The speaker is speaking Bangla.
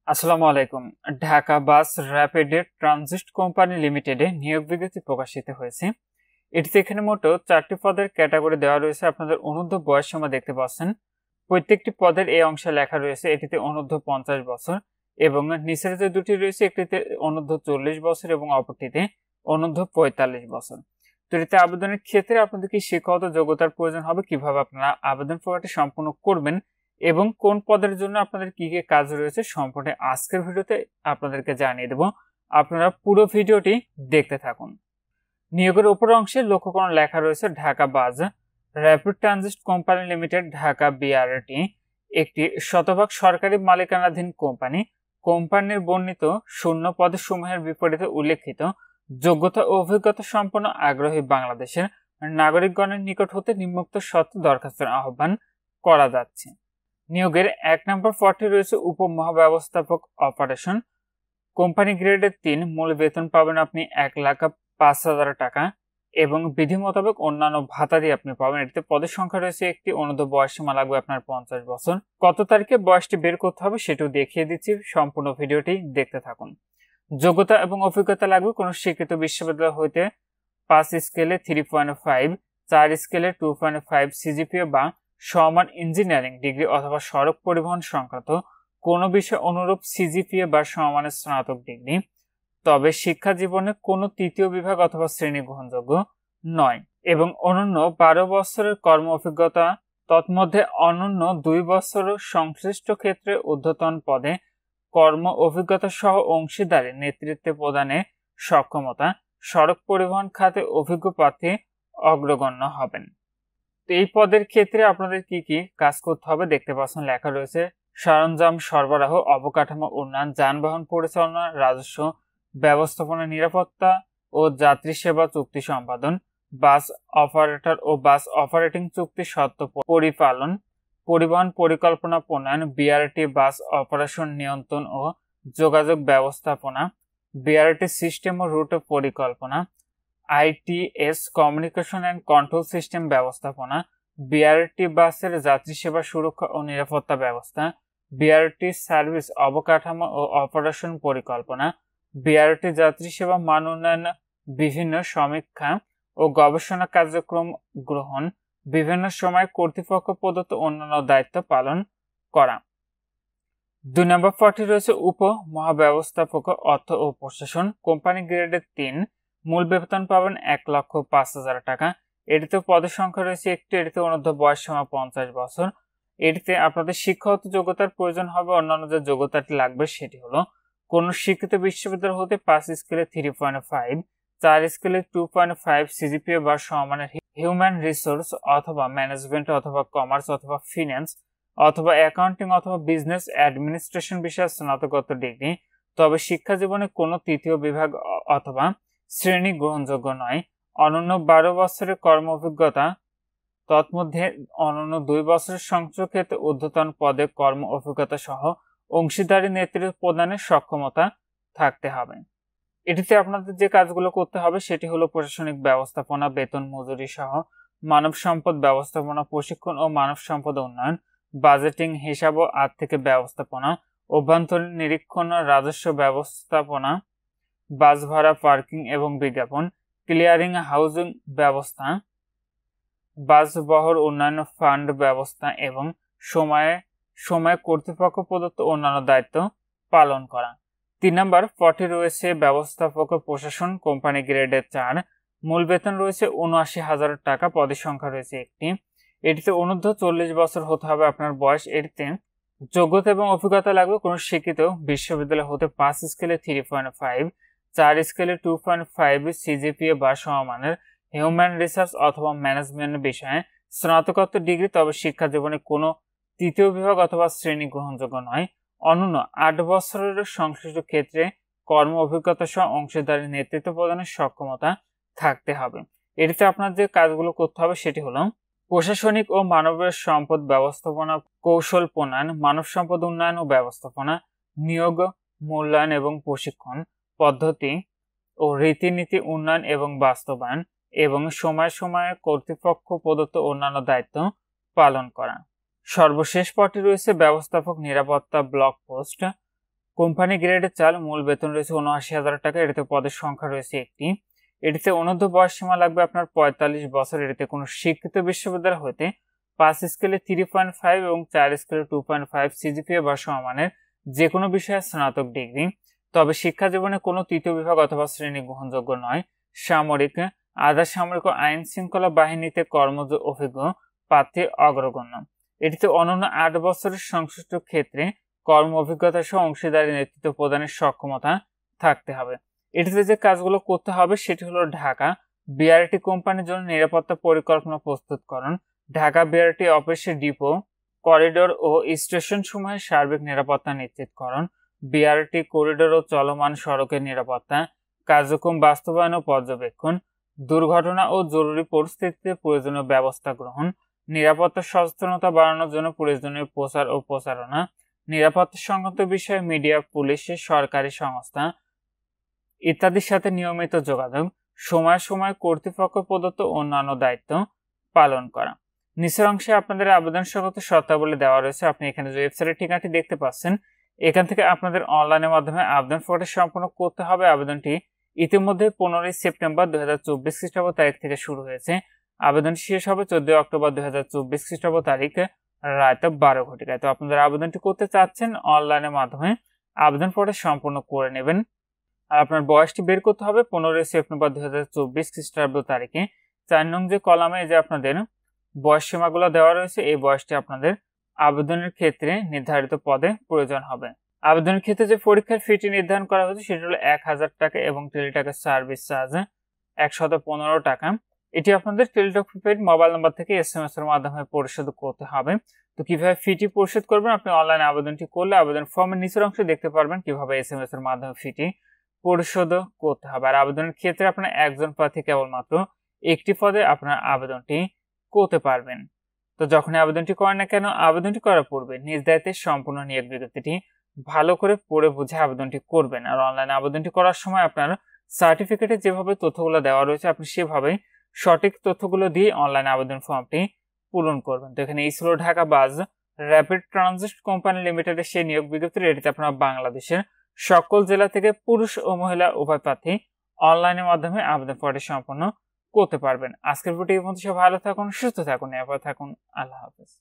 আসসালামু আলাইকুম। ঢাকা বাস র্যাপিড ট্রানজিট কোম্পানি লিমিটেডে নিয়োগ বিজ্ঞপ্তি প্রকাশিত হয়েছে। এটিতে এখানে মোট 4টি পদের ক্যাটাগরি দেওয়া রয়েছে। আপনাদের অনূর্ধ্ব বয়স সীমা দেখতে পাচ্ছেন। প্রত্যেকটি পদের এই অংশে লেখা রয়েছে এটিতে অনূর্ধ্ব 50 বছর এবং নিচের যে দুটি রয়েছে একটিতে অনূর্ধ্ব 40 বছর এবং অপরটিতে অনূর্ধ্ব 45 বছর। তো এটিতে আবেদনের ক্ষেত্রে আপনাদের কি শিক্ষাগত যোগ্যতার প্রয়োজন হবে, কিভাবে আপনারা আবেদন প্রক্রিয়াটি সম্পূর্ণ করবেন এবং কোন পদের জন্য আপনাদের কি কি কাজ রয়েছে সম্পূর্ণ আজকের ভিডিওতে আপনাদেরকে জানিয়ে দেব। আপনারা পুরো ভিডিওটি দেখতে থাকুন। নিয়োগের উপর অংশে লক্ষ্য করুন লেখা রয়েছে ঢাকা বাস rapid transit company limited Dhaka BRT একটি শতভাগ সরকারি মালিকানাধীন কোম্পানি। কোম্পানির বর্ণিত শূন্য পদসমূহের বিপরীতে উল্লেখিত যোগ্যতা ও অভিজ্ঞতা সম্পন্ন আগ্রহী বাংলাদেশের নাগরিকগণের নিকট হতে নিম্নোক্ত শর্তে দরখাস্তের আহ্বান করা যাচ্ছে। নিয়োগের 1 নম্বর পদটি রয়েছে উপমহাব্যবস্থাপক অপারেশন। কোম্পানি গ্রেডের 3, মূল বেতন পাবেন আপনি 1,05,000 টাকা এবং বিধি মোতাবেক অন্যান্য ভাতা দিয়ে আপনি পাবেন। এটিতে পদের সংখ্যা রয়েছে একটি, অনূর্ধ্ব বয়স সীমা লাগবে আপনার 50 বছর। কত তারিখে বয়সটি বের করতে হবে সেটাও দেখিয়ে দিচ্ছি, সম্পূর্ণ ভিডিওটি দেখতে থাকুন। যোগ্যতা এবং অভিজ্ঞতা লাগবে কোন স্বীকৃত বিশ্ববিদ্যালয় হইতে 5 স্কেলে 3.5, 4 স্কেলে 2.5 সিজিপিএ বা সমান ইঞ্জিনিয়ারিং ডিগ্রি অথবা সড়ক পরিবহন সংক্রান্ত কোনো বিষয় অনুরূপ সিজিপিএ বা সমানের স্নাতক ডিগ্রি। তবে শিক্ষা জীবনে কোনো তৃতীয় বিভাগ অথবা শ্রেণী গ্রহণযোগ্য নয় এবং অনন্য 12 বছরের কর্ম অভিজ্ঞতা, তন্মধ্যে অনন্য 2 বছর সংশ্লিষ্ট ক্ষেত্রে ঊর্ধ্বতন পদে কর্ম অভিজ্ঞতা সহ অংশীদারি নেতৃত্বে প্রদানে সক্ষমতা। সড়ক পরিবহন খাতে অভিজ্ঞ প্রার্থী অগ্রগণ্য হবেন। এই পদের ক্ষেত্রে আপনাদের কি কি কাজ করতে হবে দেখতে পাচ্ছেন লেখা রয়েছে সরঞ্জাম সরবরাহ, অবকাঠামো উন্নয়ন, যানবাহন পরিচালনা, রাজস্ব ব্যবস্থাপনা, নিরাপত্তা ও যাত্রী সেবা চুক্তি সম্পাদন, বাস অপারেটর ও বাস অপারেটিং চুক্তি শর্ত পরিপালন, পরিবহন পরিকল্পনা প্রণয়ন, বিআরটি বাস অপারেশন নিয়ন্ত্রণ ও যোগাযোগ ব্যবস্থাপনা, বিআরটি সিস্টেম ও রুট পরিকল্পনা, ITS communication and control system ব্যবস্থাপনা, বিআরটি বাসের যাত্রী সেবা সুরক্ষা ও নিরাপত্তা ব্যবস্থা, বিআরটি সার্ভিস অবকাঠামো ও অপারেশন পরিকল্পনা, বিআরটি যাত্রী সেবা মান উন্নয়ন, বিভিন্ন সমীক্ষা ও গবেষণা কার্যক্রম গ্রহণ, বিভিন্ন সময় কর্তৃপক্ষ প্রদত্ত অন্যান্য দায়িত্ব পালন করা। 2 নম্বর পদটি রয়েছে উপ মহাব্যবস্থাপক অর্থ ও প্রশাসন। কোম্পানি গ্রেডের 3, মূল বেতন পাবেন 1,05,000 টাকা। এটিতে পদের সংখ্যা রয়েছে একটি, এটিতে অনূর্ধ্ব বয়স সীমা 50 বছর। এটিতে আপনাদের শিক্ষাগত যোগ্যতার প্রয়োজন হবে। অন্যান্য যে যোগ্যতাটি লাগবে সেটি হলো কোন স্বীকৃত বিশ্ববিদ্যালয় হতে 5 স্কেলে 3.5, 4 স্কেলে 2.5 সিজিপিএ বা সমানের হিউম্যান রিসোর্স অথবা ম্যানেজমেন্ট অথবা কমার্স অথবা ফিন্যান্স অথবা অ্যাকাউন্টিং অথবা বিজনেস অ্যাডমিনিস্ট্রেশন বিষয়ে স্নাতকোত্তর ডিগ্রি। তবে শিক্ষা জীবনে কোনো তৃতীয় বিভাগ অথবা শ্রেণী গ্রহণযোগ্য নয়। অনন্য 12 বছরের কর্ম অভিজ্ঞতা, তন্মধ্যে অনন্য 2 বছরের সংশ্লিষ্ট ক্ষেত্রে ঊর্ধ্বতন পদে কর্ম অভিজ্ঞতা সহ অংশীদারি নেতৃত্ব প্রদানের সক্ষমতা থাকতে হবে। এটিতে আপনাদের যে কাজগুলো করতে হবে সেটি হলো প্রশাসনিক ব্যবস্থাপনা, বেতন মজুরি সহ মানব সম্পদ ব্যবস্থাপনা, প্রশিক্ষণ ও মানব সম্পদ উন্নয়ন, বাজেটিং, হিসাব ও আর্থিক ব্যবস্থাপনা, অভ্যন্তরীণ নিরীক্ষণ, রাজস্ব ব্যবস্থাপনা, বাস ভাড়া, পার্কিং এবং বিজ্ঞাপন, ক্লিয়ারিং হাউজিং ব্যবস্থা, বাস বহর উন্নয়ন ফান্ড ব্যবস্থা এবং সময়ে কর্তৃপক্ষ প্রদত্ত অন্যান্য দায়িত্ব পালন করা। 3 নম্বর পদটি রয়েছে ব্যবস্থাপক প্রশাসন। কোম্পানি গ্রেডের 4, মূল বেতন রয়েছে 79,000 টাকা। পদের সংখ্যা রয়েছে একটি। এটিতে অনূর্ধ্ব 40 বছর হতে হবে আপনার বয়স। এটিতে যোগ্যতা এবং অভিজ্ঞতা লাগবে কোন শিক্ষিত বিশ্ববিদ্যালয় হতে 5 স্কেলে 3.5, 4 স্কেলে 2.5 সিজিপিএ বা সমমানের হিউম্যান রিসার্চ অথবা ম্যানেজমেন্ট বিষয়ে স্নাতকোত্তর ডিগ্রি। তবে শিক্ষা জীবনে কোনো তৃতীয় বিভাগ অথবা শ্রেণী গ্রহণযোগ্য নয়। অনন্য 8 বছরের সংশ্লিষ্ট ক্ষেত্রে কর্ম অভিজ্ঞতা সহ অংশীদারি নেতৃত্ব প্রদানের সক্ষমতা থাকতে হবে। এটিতে আপনার যে কাজগুলো করতে হবে সেটি হলো প্রশাসনিক ও মানব সম্পদ ব্যবস্থাপনা কৌশল প্রণয়ন, মানব সম্পদ উন্নয়ন ও ব্যবস্থাপনা, নিয়োগ মূল্যায়ন এবং প্রশিক্ষণ পদ্ধতি ও রীতিনীতি উন্নয়ন এবং বাস্তবায়ন এবং সময়ে সময়ে কর্তৃপক্ষ প্রদত্ত অন্যান্য দায়িত্ব পালন করা। সর্বশেষ পদটি রয়েছে ব্যবস্থাপক নিরাপত্তা ব্লক পোস্ট। কোম্পানি গ্রেডের চাল, মূল বেতন রয়েছে ৭৯,০০০ টাকা, এটিতে পদের সংখ্যা রয়েছে একটি। এটিতে অনূর্ধ্ব বয়স সীমা লাগবে আপনার ৪৫ বছর। এটিতে কোনো শিক্ষিত বিশ্ববিদ্যালয় হতে ৫ স্কেলে 3.5 এবং ৪ স্কেলে 2.5 সিজিপিএ বা সমমানের যে কোনো বিষয়ে স্নাতক ডিগ্রি। তবে শিক্ষা জীবনে কোনো তৃতীয় বিভাগ অথবা শ্রেণী গ্রহণযোগ্য নয়। সামরিক, আধা সামরিক ও আইন শৃঙ্খলা বাহিনীতে কর্মজ অভিজ্ঞ প্রার্থী অগ্রগণ্য। এটিতে অনন্য ৮ বছরের সংশ্লিষ্ট ক্ষেত্রে কর্ম অভিজ্ঞতা সহ অংশীদারি নেতৃত্ব প্রদানের সক্ষমতা থাকতে হবে। এটিতে যে কাজগুলো করতে হবে সেটি হলো ঢাকা বিআরটি কোম্পানির জন্য নিরাপত্তা পরিকল্পনা প্রস্তুতকরণ, ঢাকা বিআরটি অফিসের ডিপো, করিডোর ও স্টেশন সমূহের সার্বিক নিরাপত্তা নিশ্চিতকরণ, বিআরটি করিডোর ও চলমান সড়কের নিরাপত্তা কার্যক্রম বাস্তবায়ন ও পর্যবেক্ষণ, দুর্ঘটনা ও জরুরি পরিস্থিতিতে প্রয়োজনীয় ব্যবস্থা গ্রহণ, নিরাপত্তা সচেতনতা বাড়ানোর জন্য প্রয়োজনীয় প্রচার ও প্রচারণা, নিরাপত্তা সংক্রান্ত বিষয়ে মিডিয়া, পুলিশ, সরকারি সংস্থা ইত্যাদির সাথে নিয়মিত যোগাযোগ, সময় সময় কর্তৃপক্ষ প্রদত্ত অন্যান্য দায়িত্ব পালন করা। নিচের অংশে আপনাদের আবেদন সংক্রান্ত শর্তাবলী দেওয়া রয়েছে। আপনি এখানে যে ওয়েবসাইটের ঠিকানাটি দেখতে পাচ্ছেন, এখান থেকে আপনাদের অনলাইনের মাধ্যমে আবেদন ফর্মটি সম্পূর্ণ করতে হবে। আবেদনটি ইতিমধ্যে 15 সেপ্টেম্বর 2024 খ্রিস্টাব্দ তারিখ থেকে শুরু হয়েছে। আবেদন শেষ হবে 14 অক্টোবর 2024 খ্রিস্টাব্দ তারিখ রাত 12 ঘটিকায়। তো আপনাদের আবেদনটি করতে চাচ্ছেন অনলাইনের মাধ্যমে আবেদন ফর্মটি সম্পূর্ণ করে নেবেন। আর আপনার বয়সটি বের করতে হবে 15 সেপ্টেম্বর 2024 খ্রিস্টাব্দ তারিখে। 4 নং যে কলামে যে আপনাদের বয়স সীমাগুলো দেওয়া রয়েছে, এই বয়সটি আপনাদের আবেদনের ক্ষেত্রে নির্ধারিত পদে প্রয়োজন হবে। আবেদনের ক্ষেত্রে যে পরীক্ষার ফিটি নির্ধারণ করা হয়েছে সেটি হলো 1000 টাকা এবং টেলিটকের সার্ভিস চার্জ 115 টাকা। এটি আপনাদের টেলিটক প্রিপেইড মোবাইল নাম্বার থেকে SMS এর মাধ্যমে পরিশোধ করতে হবে। তো কিভাবে ফিটি পরিশোধ করবেন, আপনি অনলাইনে আবেদনটি করলে আবেদন ফর্মের নিচের অংশে দেখতে পারবেন কিভাবে SMS এর মাধ্যমে ফিটি পরিশোধ করতে হবে। আর আবেদনের ক্ষেত্রে আপনার একজন প্রার্থী কেবলমাত্র একটি পদে আপনার আবেদনটি করতে পারবেন। তো যখন আবেদনটি করেন না কেন, আবেদনটি করার পূর্বে নিজ দায়িত্বে সম্পূর্ণ নিয়োগ বিজ্ঞপ্তিটি ভালো করে পড়ে বুঝে আবেদনটি করবেন। আর অনলাইনে আবেদনটি করার সময় আপনার সার্টিফিকেটে যেভাবে তথ্যগুলো দেওয়া রয়েছে আপনি সেভাবেই সঠিক তথ্যগুলো দিয়ে অনলাইন আবেদন ফর্মটি পূরণ করবেন। তো এখানে এই ছিল ঢাকা বাস র্যাপিড ট্রানজিট কোম্পানি লিমিটেডের সেই নিয়োগ বিজ্ঞপ্তি। এটিতে আপনারা বাংলাদেশের সকল জেলা থেকে পুরুষ ও মহিলা উভয় প্রার্থী অনলাইনের মাধ্যমে আবেদন ফর্মটি সম্পন্ন করতে পারবেন। আজকের ভিডিও এই পর্যন্ত। সবাই ভালো থাকুন, সুস্থ থাকুন, নিরাপদ থাকুন। আল্লাহ হাফেজ।